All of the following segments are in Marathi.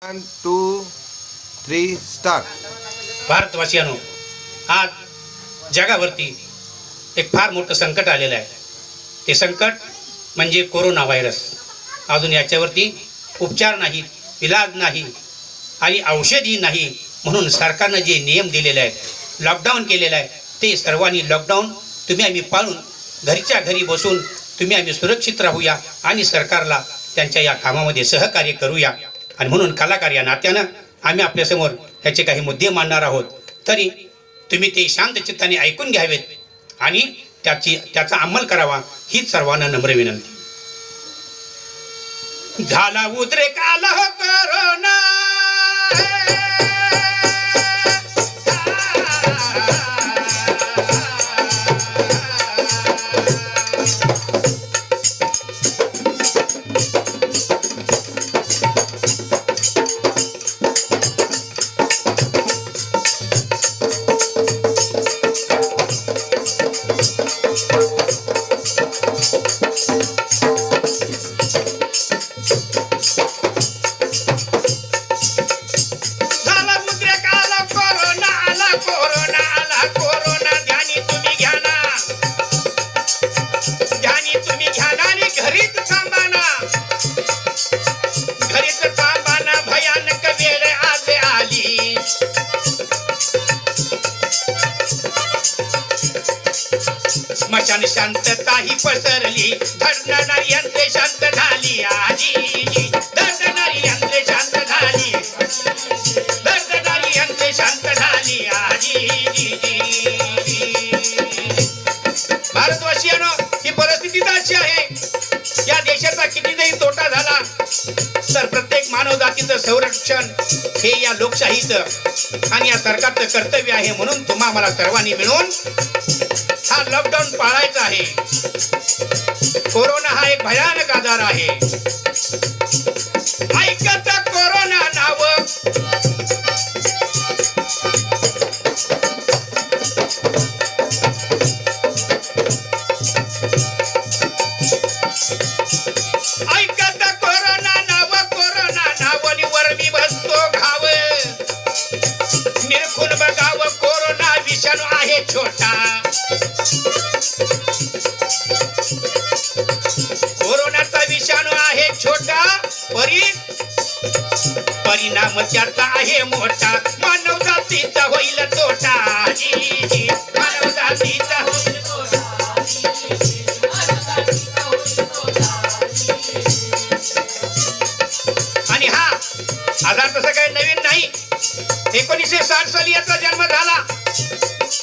1 2 3 स्टार्ट. भारतवासियांनो, आज जगावरती एक फार मोठं संकट आलेलं आहे. ते संकट म्हणजे कोरोना व्हायरस. अजून याच्यावरती उपचार नाही, इलाज नाही आणि औषधी नाही. म्हणून सरकारनं जे नियम दिलेले आहेत, लॉकडाऊन केलेलं आहे, ते सर्वांनी लॉकडाऊन तुम्ही आम्ही पाळून घरच्या घरी बसून तुम्ही आम्ही सुरक्षित राहूया आणि सरकारला त्यांच्या या कामामध्ये सहकार्य करूया. आणि म्हणून कलाकार या नात्यानं आम्ही आपल्यासमोर ह्याचे काही मुद्दे मांडणार आहोत. तरी तुम्ही ते शांत चित्ताने ऐकून घ्यावेत आणि त्याचा अंमल करावा हीच सर्वांना नम्र विनंती. झाला उद्रेक आला हो कोरोना, स्मशान शांतता ही पसरली, धरणारी यंत्रे शांत झाली. आजी धरणारी यंत्रे शांत झाली, धरणारी यंत्रे शांत झाली. आजी भारतवासियांनो, ही परिस्थिती अशी आहे, या देशाचा कितीही तोटा झाला तर प्रत्येक मानव जातीचं संरक्षण हे या लोकशाहीचं आणि या सरकारचं कर्तव्य आहे. म्हणून तुम्हा मला सर्वांनी मिळून हा लॉकडाऊन पाळायचा आहे. कोरोना हा एक भयानक आजार आहे. ऐकत कोरोना नाव, ऐकत कोरोना नाव वर मी बसतो घाव. निरखून बघावं कोरोना विषाणू आहे छोटा. कोरोनाचा विषाणू आहे छोटा, परिणाम त्याचा आहे मोठा. मानव जातीचा होईल तोटा. मानव जातीचा होईल तोटा. आणि हा आजार तसा काही नवीन नाही. 1960 साली याचा जन्म झाला,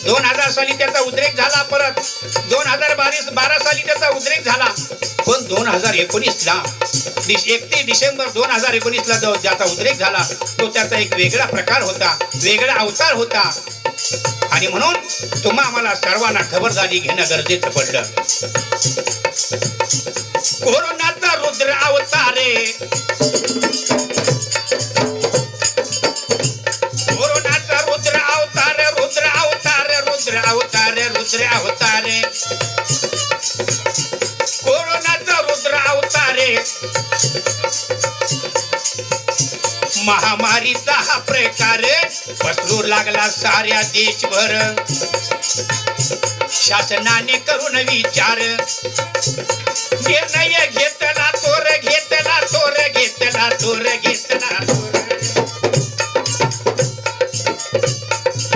2000 साली त्याचा उद्रेक झाला, परत 2012 साली त्याचा उद्रेक झाला. पण 2019ला 31 डिसेंबर 2019ला जो ज्याचा उद्रेक झाला तो त्याचा एक वेगळा प्रकार होता, वेगळा अवतार होता. आणि म्हणून तुम्हा आम्हाला सर्वांना खबरदारी घेणं गरजेचं पडलं. कोरोनाचा रुद्र अवतार, कोरोनाचा रुद्र अवतार, रुद्र अवतार, रुद्र अवतार, रुद्र अवतार. कोरोनाचा रुद्र अवतार, महामारीचा हा प्रकार पसरू लागला साऱ्या देशभर. शासनाने करून विचार निर्णय घेतला, तोर घेतला, तोर घेतला, तोर घेतला,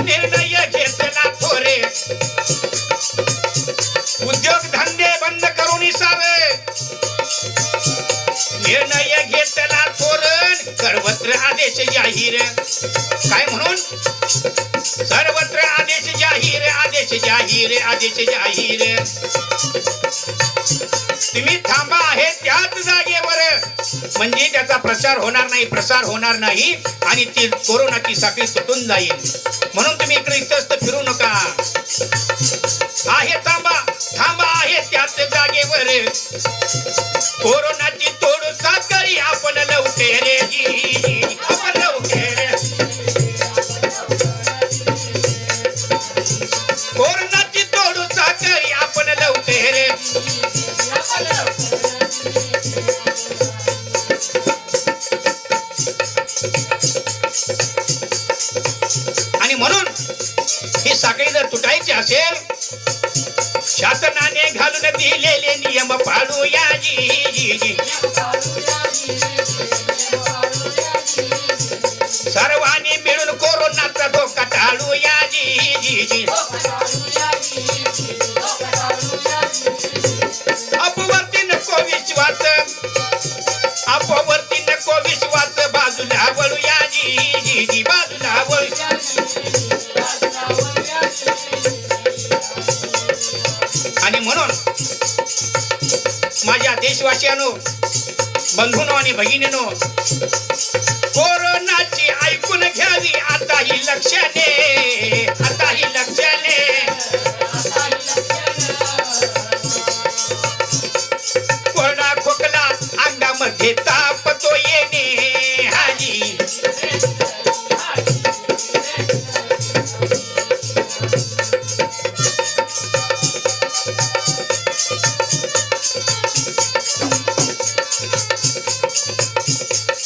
निर्णय घेतला थोरे. उद्योग धंदे बंद करून सारे निर्णय घेतला थोरण. सर्वत्र आदेश जाहीर, काय म्हणून सर्वत्र आदेश जाहीर, आदेश जाहीर, आदेश जाहीर. तुम्ही थांबा आहे त्याच जागेवर, म्हणजे त्याचा प्रचार होणार नाही, प्रसार होणार नाही आणि ती कोरोनाची साखळी तुटून जाईल. म्हणून तुम्ही इकडे इथंच फिरू नका. आहे थांबा, थांबा आहे त्याच जागेवर. कोरोनाची तोड साखळी आपण लवकर, आपण लवकर. कोरोनाची तोड साखळी आपण लवकर. Thank you. शासनाने घालून दिलेले नियम पाळूया जी. सर्वांनी मिळून कोरोनाचा धोका टाळूया जी. अपवरती नको विश्वास, अपवरती नको विश्वास, बाजूला वळूया जी. बाजूला वळूया. आणि म्हणून माझ्या देशवासियांनो, बंधूंनो आणि भगिनींनो, कोरोनाची ऐकून घ्यावी आता ही लक्षणे, आता ही लक्षणे. कोरडा खोकला, अंगामध्ये ताप तो येणे हाजी.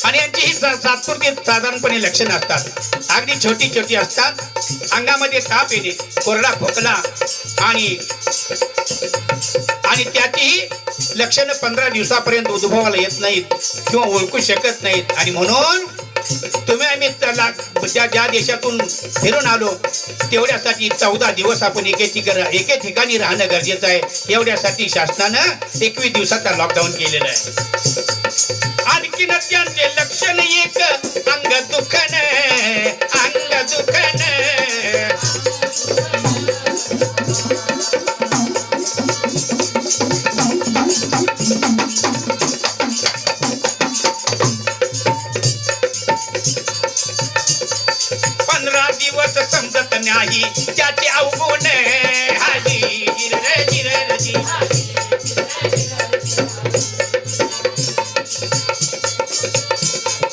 आणि यांची ही तात्पुरती साधारणपणे लक्षणं असतात, अगदी छोटी छोटी असतात. अंगामध्ये ताप येणे, कोरडा खोकला आणि त्याचीही लक्षणं 15 दिवसापर्यंत उद्भवायला येत नाहीत किंवा ओळखू शकत नाहीत. आणि म्हणून तुम्ही आम्ही ज्या देशातून फिरून आलो तेवढ्यासाठी 14 दिवस आपण एके ठिकाणी राहणं गरजेचं आहे. एवढ्यासाठी शासनानं 21 दिवसाचा लॉकडाऊन केलेला आहे. आणखीन त्यांचे लक्षण एक, अंग दुखन, अंग दुखन. दिवस समजत नाही त्याचे अवगुण हाजी.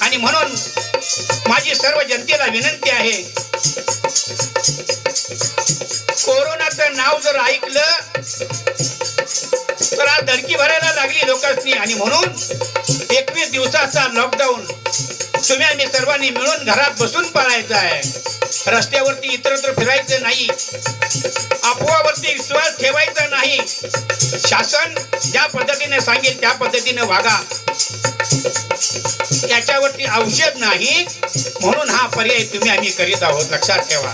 आणि म्हणून माझी सर्व जनतेला विनंती आहे, कोरोनाचं नाव जर ऐकलं तर आज धडकी भरायला लागली लोकांनी. आणि म्हणून 21 दिवसाचा लॉकडाऊन तुम्ही आम्ही सर्वांनी मिळून घरात बसून पाळायचं आहे. रस्त्यावरती इतरत्र फिरायचं नाही, अफवावरती विश्वास ठेवायचा नाही. शासन ज्या पद्धतीने सांगेल त्या पद्धतीने वागा. याच्यावरती औषध नाही, म्हणून हा पर्याय तुम्ही आम्ही करीत आहोत, लक्षात ठेवा.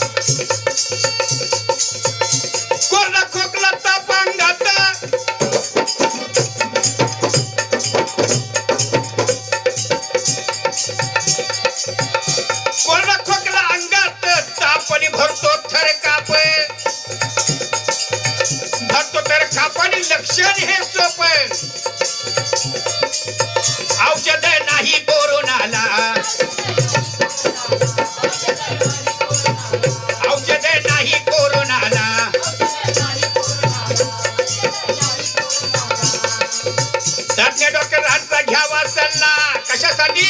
कोरोना खोकला ताप अंगात, कोरोना खोकला अंगात, तापणी भरतो थर काप, भरतो थर कापाने लक्षण हे सोप. औषध नाही कोरोनाला, औषध नाही कोरोनाला. तज्ञ डॉक्टरांचा घ्यावा सल्ला. कशासाठी?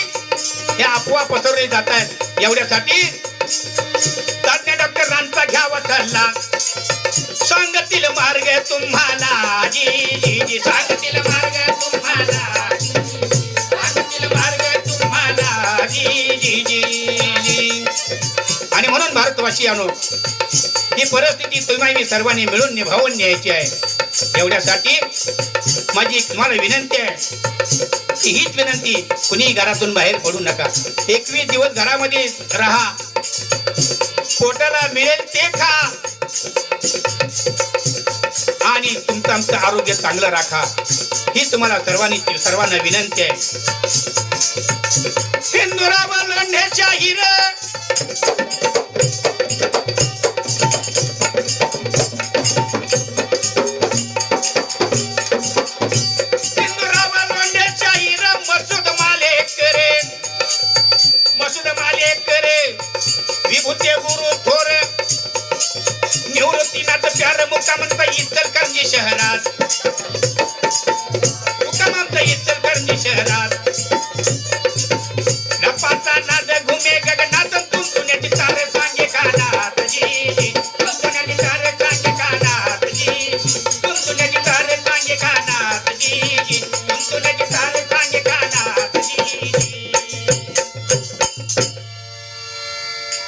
हे अफवा पसरवले जात आहेत, एवढ्यासाठी तज्ञ डॉक्टरांचा घ्यावा सल्ला. सांगतील मार्ग तुम्हाला जी, सांगतील मार्ग तुम्हाला, सांगतील मार्ग तुम्हाला जी. आणि म्हणून भारतवासियांनो, ही परिस्थिती तुम्ही सर्वांनी मिळून निभावून न्यायची आहे. एवढ्यासाठी माझी तुम्हाला विनंती आहे, हीच विनंती, कुणी घरातून बाहेर पडू नका. 21 दिवस घरामध्ये राहा, पोटाला मिळेल ते खा आणि तुमचं आमचं आरोग्य चांगलं राखा. ही तुम्हाला सर्वांना विनंती आहे. हिंदुराव लोंढे शाहीर, विभूते गुरु थोर, निवृत्तीनाथ प्यार मुक्कामंत इचलकरंजी शहरात, मुक्कामंत इचलकरंजी शहरात. रपाचा नाद घुमे गगन